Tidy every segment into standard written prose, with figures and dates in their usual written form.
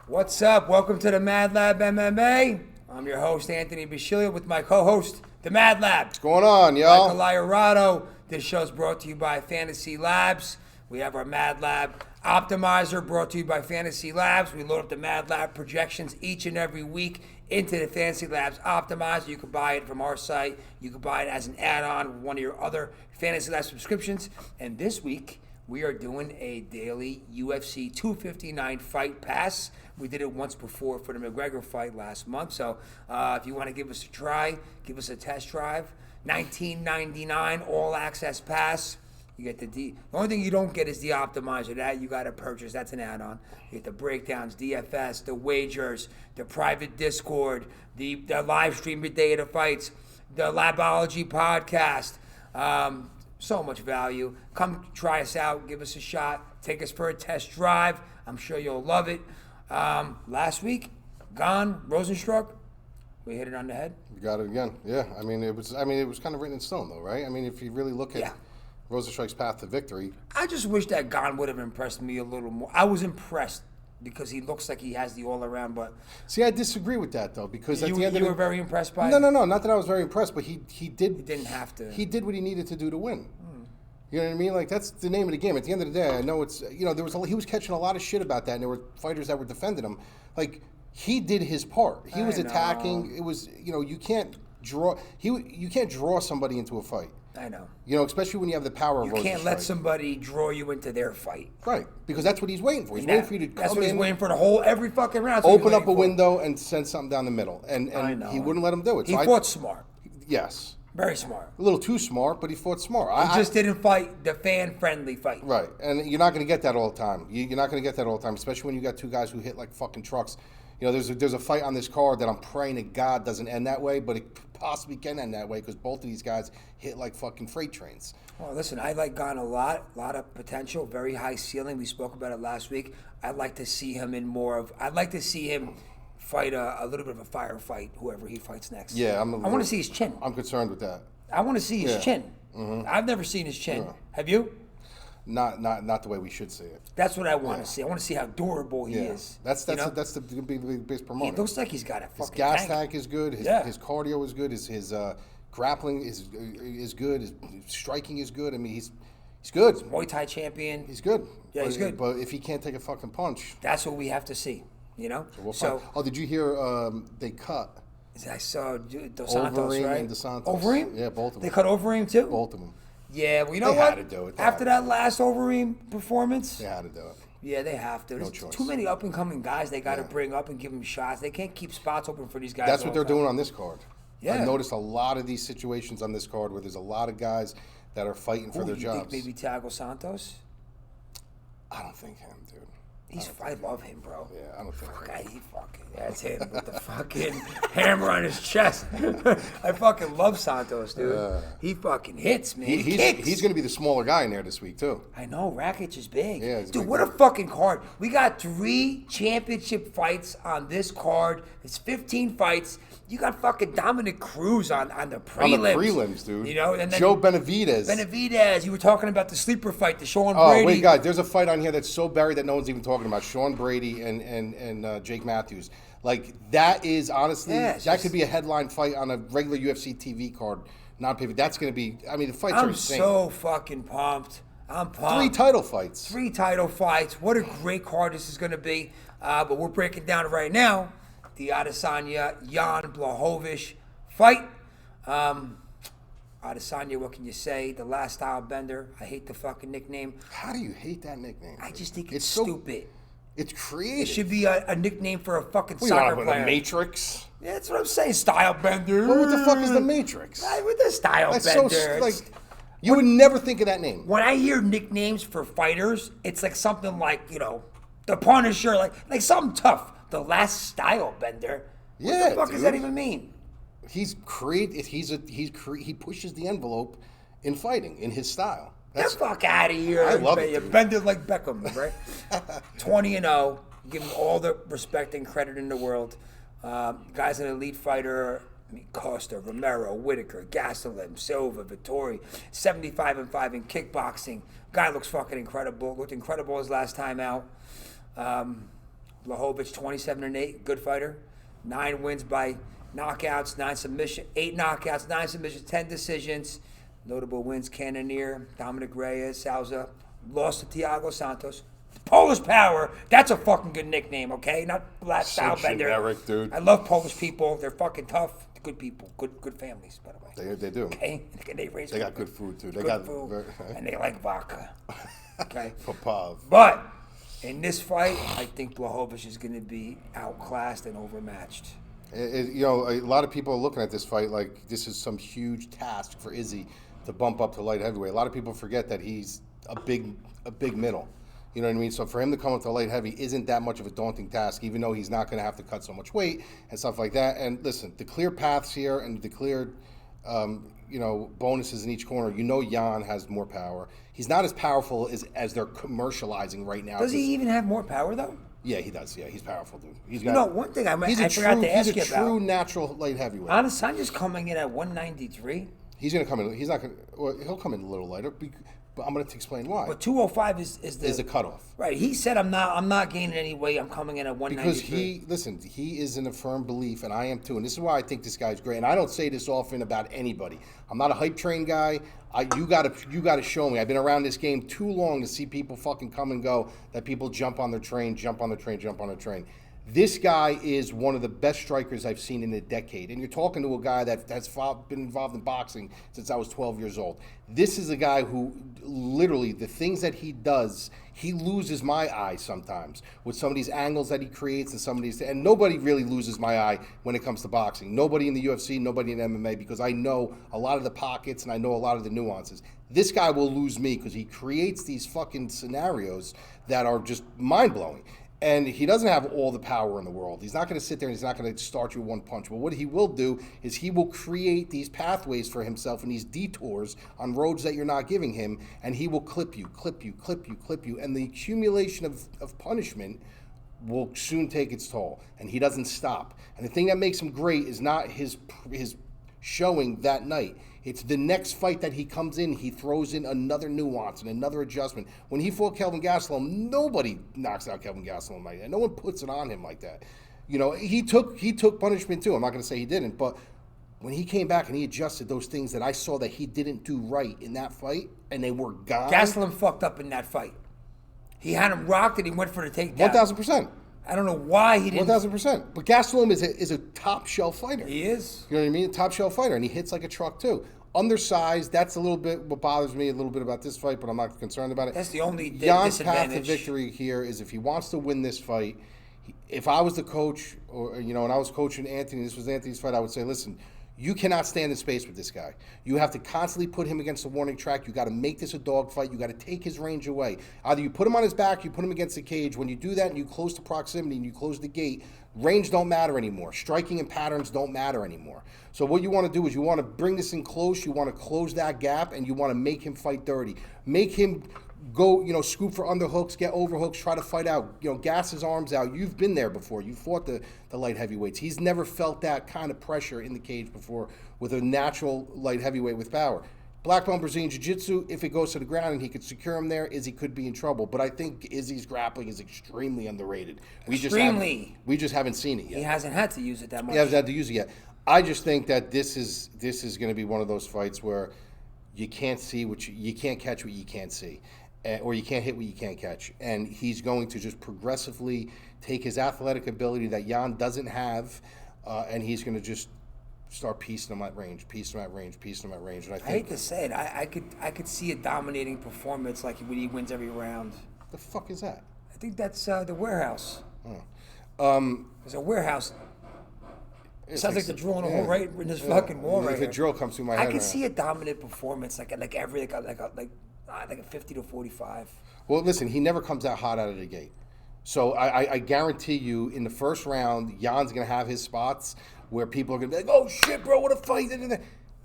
What's up? Welcome to the MadLab MMA. I'm your host, Anthony Busciglio, with my co-host, the MadLab. What's going on, y'all? Michael Iurato. This show's brought to you by Fantasy Labs. We have our MadLab Optimizer brought to you by Fantasy Labs. We load up the MadLab projections each and every week into the Fantasy Labs Optimizer. You can buy it from our site. You can buy it as an add-on with one of your other Fantasy Labs subscriptions. And this week, we are doing a daily UFC 259 fight pass. We did it once before for the McGregor fight last month. So if you want to give us a try, give us a test drive. $19.99 all access pass. You get the only thing you don't get is the optimizer. That you got to purchase. That's an add-on. You get the breakdowns, DFS, the wagers, the private Discord, the live stream your day of the fights, the Labology podcast. So much value. Come try us out. Give us a shot. Take us for a test drive. I'm sure you'll love it. Last week, Rosenstruck. We hit it on the head. We got it again. Yeah. I mean, it was kind of written in stone, though, right? I mean, if you really look at Rosenstruck's path to victory. I just wish that Gane would have impressed me a little more. I was impressed because he looks like he has the all-around, but... See, I disagree with that, though, because at the end you were very impressed by it? No. Not that I was very impressed, but he did... He didn't have to. He did what he needed to do to win. You know what I mean? Like, that's the name of the game. At the end of the day, I know it's... You know, he was catching a lot of shit about that, and there were fighters that were defending him. Like, he did his part. He was attacking. It was... You know, you can't draw... You can't draw somebody into a fight. I know. You know, especially when you have the power of Rosenstruck. You can't let somebody draw you into their fight. Right, because that's what he's waiting for. He's waiting for you to come in. That's what he's waiting for the whole, every fucking round. Open up a window and send something down the middle. And he wouldn't let him do it. He fought smart. Yes. Very smart. A little too smart, but he fought smart. He just didn't fight the fan-friendly fight. Right, and you're not going to get that all the time. You're not going to get that all the time, especially when you got two guys who hit like fucking trucks. You know, there's a fight on this card that I'm praying to God doesn't end that way, but it possibly can end that way because both of these guys hit like fucking freight trains. Well, listen, I like Gane a lot of potential, very high ceiling. We spoke about it last week. I'd like to see him I'd like to see him fight a little bit of a firefight, whoever he fights next. Yeah, I want to see his chin. I'm concerned with that. I want to see his chin. Mm-hmm. I've never seen his chin. Yeah. Have you? Not the way we should see it. That's what I want to see. I want to see how durable he is. That's the biggest promoter. He looks like he's got a fucking His gas tank is good. His cardio is good. His grappling is good. His striking is good. I mean, he's good. He's Muay Thai champion. He's good. Yeah, he's good. But if he can't take a fucking punch, that's what we have to see. You know. So did you hear they cut? I saw Dos Santos, Overeem right? and Dos Santos. Overeem? Yeah, both of them. They cut Overeem too? Both of them. Yeah, well, you know they what? Had to do it. After that last Overeem performance, they had to do it. Yeah, they have to. There's choice. Too many up and coming guys they got to bring up and give them shots. They can't keep spots open for these guys. That's what they're doing on this card. Yeah. I've noticed a lot of these situations on this card where there's a lot of guys that are fighting for their jobs. Think maybe Thiago Santos? I don't think him, dude. I love him, bro. Yeah, I don't think that's him with the fucking hammer on his chest. I fucking love Santos, dude. He fucking hits, man. He's going to be the smaller guy in there this week, too. I know. Rakic is big. Yeah, dude, what a fucking card. We got 3 championship fights on this card. It's 15 fights. You got fucking Dominic Cruz on the prelims. On the prelims, dude. You know, and then Joe Benavidez. You were talking about the sleeper fight, the Sean Brady. Oh, wait, guys. There's a fight on here that's so buried that no one's even talking about. Sean Brady and Jake Matthews. Like, that is, honestly, that could be a headline fight on a regular UFC TV card. Non-pay. That's going to be, I mean, the fights are insane. I'm so fucking pumped. I'm pumped. 3 title fights. 3 title fights. What a great card this is going to be. But we're breaking down right now the Adesanya Jan Blachowicz fight. Adesanya, what can you say? The last style bender. I hate the fucking nickname. How do you hate that nickname? I just think it's stupid. It's creative. It should be a nickname for a fucking soccer player. The Matrix? Yeah, that's what I'm saying. Style bender. Well, what the fuck is the Matrix? With the style that's bender. So, like, you would never think of that name. When I hear nicknames for fighters, it's like something like, you know, the Punisher, like something tough. The last style bender. Yeah, what the fuck does that even mean? He's creative. He pushes the envelope in fighting in his style. Get the fuck out of here. I love it. You bend it like Beckham, right? 20-0. Give him all the respect and credit in the world. Guy's an elite fighter. I mean, Costa, Romero, Whitaker, Gastelum, Silva, Vittori, 75-5 in kickboxing. Guy looks fucking incredible. Looked incredible his last time out. Blachowicz 27-8, good fighter. 9 wins by knockouts, 8 knockouts, 9 submissions, 10 decisions. Notable wins: Cannonier, Dominic Reyes, Souza. Lost to Thiago Santos. Polish Power. That's a fucking good nickname, okay? Not Black Stylebender. Generic, dude. I love Polish people. They're fucking tough. Good people. Good families, by the way. They do. Okay? They got good food, too. They good got food, and they like vodka. Okay? Popov. But in this fight, I think Blachowicz is going to be outclassed and overmatched. A lot of people are looking at this fight like this is some huge task for Izzy to bump up to light heavyweight. A lot of people forget that he's a big middle. You know what I mean? So for him to come up to light heavy isn't that much of a daunting task, even though he's not going to have to cut so much weight and stuff like that. And listen, the clear paths here and the clear, bonuses in each corner. Jan has more power. He's not as powerful as they're commercializing right now. Does he even have more power, though? Yeah, he does. Yeah, he's powerful, dude. He's got. One thing I forgot to ask you about. He's a true natural light heavyweight. Adesanya's coming in at 193. He's going to come in. He's not going to. Well, he'll come in a little lighter. But I'm going to explain why. But 205 is the cutoff. Right. He said I'm not gaining any weight. I'm coming in at 193. Because he is in a firm belief, and I am too. And this is why I think this guy's great. And I don't say this often about anybody. I'm not a hype train guy. You gotta show me. I've been around this game too long to see people fucking come and go. That people jump on their train. This guy is one of the best strikers I've seen in a decade. And you're talking to a guy that has been involved in boxing since I was 12 years old. This is a guy who literally, the things that he does, he loses my eye sometimes with some of these angles that he creates and some of these. And nobody really loses my eye when it comes to boxing. Nobody in the UFC, nobody in MMA, because I know a lot of the pockets and I know a lot of the nuances. This guy will lose me because he creates these fucking scenarios that are just mind-blowing. And he doesn't have all the power in the world. He's not going to sit there and he's not going to start you with one punch. But what he will do is he will create these pathways for himself and these detours on roads that you're not giving him. And he will clip you. And the accumulation of punishment will soon take its toll. And he doesn't stop. And the thing that makes him great is not his showing that night. It's the next fight that he comes in, he throws in another nuance and another adjustment. When he fought Kelvin Gastelum, nobody knocks out Kelvin Gastelum like that. No one puts it on him like that. He took punishment too. I'm not going to say he didn't, but when he came back and he adjusted those things that I saw that he didn't do right in that fight, and they were gone. Gastelum fucked up in that fight. He had him rocked and he went for the takedown. 1,000%. I don't know why he didn't. 1,000%. But Gastelum is a top shelf fighter. He is. You know what I mean? Top shelf fighter, and he hits like a truck too. Undersized. That's a little bit what bothers me a little bit about this fight, but I'm not concerned about it. That's the only Jan's disadvantage. path to victory here is if he wants to win this fight. If I was the coach, and I was coaching Anthony, this was Anthony's fight, I would say, listen, you cannot stand in space with this guy. You have to constantly put him against the warning track. You got to make this a dogfight. You got to take his range away. Either you put him on his back, you put him against the cage. When you do that and you close the proximity and you close the gate, range don't matter anymore. Striking and patterns don't matter anymore. So what you want to do is you want to bring this in close. You want to close that gap, and you want to make him fight dirty. Make him go, scoop for underhooks, get overhooks, try to fight out, gas his arms out. You've been there before. You fought the light heavyweights. He's never felt that kind of pressure in the cage before with a natural light heavyweight with power. Black belt Brazilian Jiu-Jitsu, if it goes to the ground and he could secure him there, Izzy could be in trouble. But I think Izzy's grappling is extremely underrated. We just haven't seen it yet. He hasn't had to use it that much. He hasn't had to use it yet. I just think that this is going to be one of those fights where you can't see you can't catch what you can't see. Or you can't hit what you can't catch. And he's going to just progressively take his athletic ability that Jan doesn't have, and he's going to just start piecing him at range. And I hate to say it, I could see a dominating performance like when he wins every round. The fuck is that? I think that's the warehouse. Oh. There's a warehouse. It sounds like they're drilling a hole right in this fucking wall right here. If a drill comes through my head. I can see a dominant performance like a 50 to 45. Well, listen, he never comes out hot out of the gate. So I guarantee you, in the first round, Jan's going to have his spots where people are going to be like, oh, shit, bro, what a fight.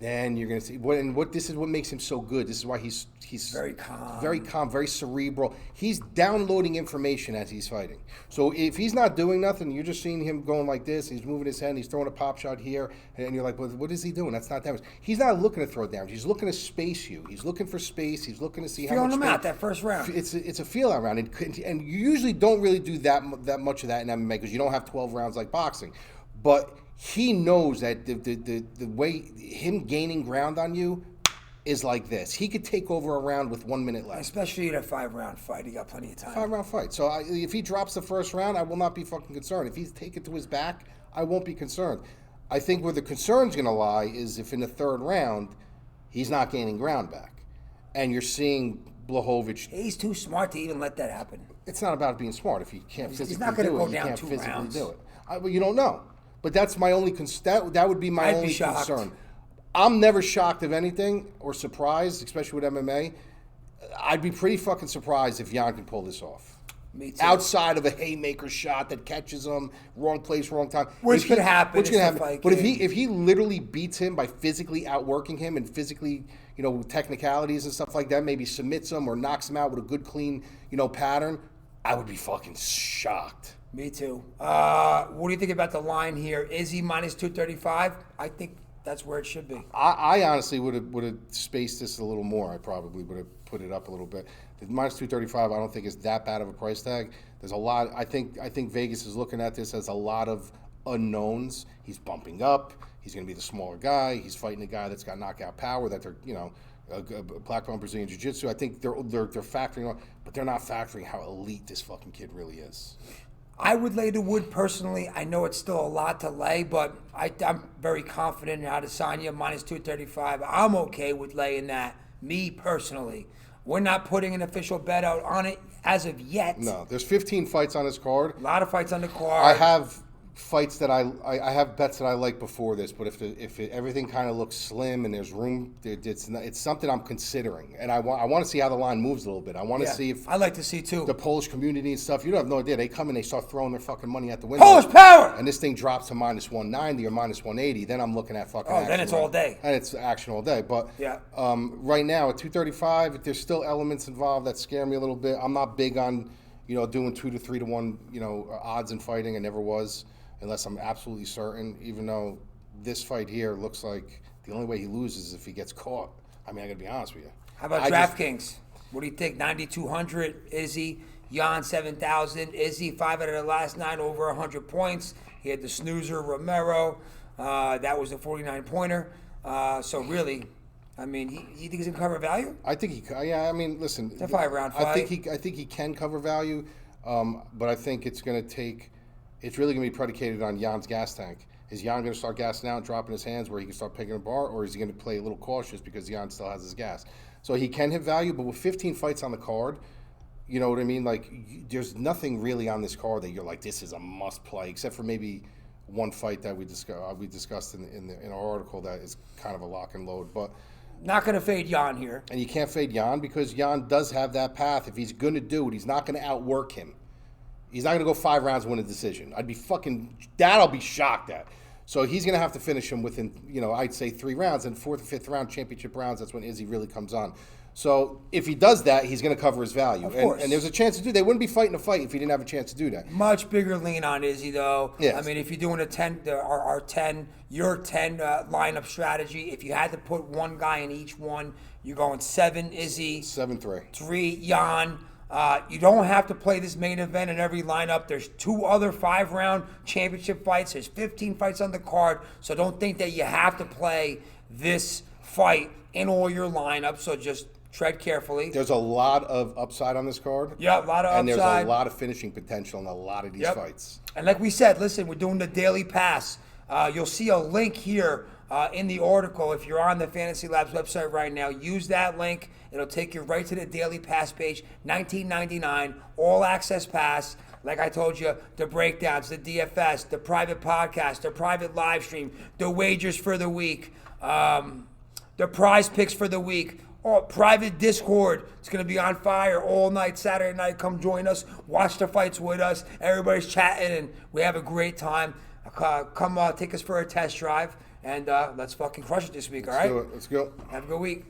then you're going to see what this is what makes him so good. This is why he's very calm, very cerebral. He's downloading information as he's fighting. So if he's not doing nothing, you're just seeing him going like this. He's moving his head. He's throwing a pop shot here, and you're like, well, what is he doing? That's not damage. He's not looking to throw damage. He's looking to space you. He's looking for space. He's looking to see how much. Feeling him out that first round. It's a feel out round, and you usually don't really do that much of that in MMA because you don't have 12 rounds like boxing, but. He knows that the way him gaining ground on you is like this. He could take over a round with 1 minute left. Especially in a 5-round fight. He got plenty of time. 5-round fight. So if he drops the first round, I will not be fucking concerned. If he's taken to his back, I won't be concerned. I think where the concern's going to lie is if in the third round, he's not gaining ground back. And you're seeing Blachowicz. He's too smart to even let that happen. It's not about being smart. If he can't physically he's not gonna do go it, down you can't 2 physically rounds. do it. Well, you don't know. But that's my only that would be my I'd only be shocked. concern. I'm never shocked of anything or surprised, especially with MMA. I'd be pretty fucking surprised if Jan can pull this off. Me too. Outside of a haymaker shot that catches him, wrong place, wrong time. Which could happen. Which can happen. Like, But if he literally beats him by physically outworking him and physically, technicalities and stuff like that, maybe submits him or knocks him out with a good, clean, pattern, I would be fucking shocked. Me too. What do you think about the line here? Izzy minus 235? I think that's where it should be. I honestly would have spaced this a little more. I probably would have put it up a little bit. The minus 235, I don't think is that bad of a price tag. There's a lot. I think Vegas is looking at this as a lot of unknowns. He's bumping up. He's going to be the smaller guy. He's fighting a guy that's got knockout power. That they're a black belt Brazilian jiu-jitsu. I think they're factoring on, but they're not factoring how elite this fucking kid really is. I would lay the wood personally. I know it's still a lot to lay, but I'm very confident in Adesanya minus 235. I'm okay with laying that, me personally. We're not putting an official bet out on it as of yet. No, there's 15 fights on this card. A lot of fights on the card. I have fights that I have bets that I like before this, but if everything kind of looks slim and there's room, it's something I'm considering, and I want to see how the line moves a little bit. I want to see if I like to see too the Polish community and stuff. You don't have no idea. They come and they start throwing their fucking money out the window. Polish power, and this thing drops to minus 190 or minus 180. Then I'm looking at fucking. Oh, then it's all day. And it's action all day. But yeah, right now at 235, there's still elements involved that scare me a little bit. I'm not big on doing 2 to 3 to 1 odds in fighting. I never was. Unless I'm absolutely certain, even though this fight here looks like the only way he loses is if he gets caught. I mean, I got to be honest with you. How about DraftKings? What do you think? 9,200, Izzy. Jan, 7,000. Izzy, 5 out of the last 9, over 100 points. He had the snoozer, Romero. That was a 49-pointer. So really, I mean, you think he's going to cover value? I think he. Yeah, I mean, listen. It's a 5-round fight. I think he can cover value, but I think it's going to take. It's really going to be predicated on Jan's gas tank. Is Jan going to start gassing out and dropping his hands where he can start picking a bar, or is he going to play a little cautious because Jan still has his gas? So he can hit value, but with 15 fights on the card, you know what I mean? Like, there's nothing really on this card that you're like, this is a must play, except for maybe one fight that we discussed in our article that is kind of a lock and load. But not going to fade Jan here. And you can't fade Jan because Jan does have that path. If he's going to do it, he's not going to outwork him. He's not going to go 5 rounds, win a decision. I'll be shocked at. So he's going to have to finish him within, I'd say 3 rounds. And 4th or 5th round, championship rounds, that's when Izzy really comes on. So if he does that, he's going to cover his value. Of course. And there's a chance to do. They wouldn't be fighting a fight if he didn't have a chance to do that. Much bigger lean on Izzy, though. Yes. I mean, if you're doing your 10 lineup strategy, if you had to put one guy in each one, you're going 7 Izzy. 7-3. 3 Jan. You don't have to play this main event in every lineup. There's 2 other 5-round championship fights. There's 15 fights on the card. So don't think that you have to play this fight in all your lineups. So just tread carefully. There's a lot of upside on this card. Yeah, a lot of upside. And there's a lot of finishing potential in a lot of these fights. And like we said, listen, we're doing the daily pass. You'll see a link here in the article. If you're on the Fantasy Labs website right now, use that link. It'll take you right to the daily pass page. $19.99, all access pass. Like I told you, the breakdowns, the DFS, the private podcast, the private live stream, the wagers for the week, the prize picks for the week. Private Discord. It's going to be on fire all night, Saturday night. Come join us. Watch the fights with us. Everybody's chatting, and we have a great time. Come take us for a test drive. And let's fucking crush it this week, all right? Let's go. Have a good week.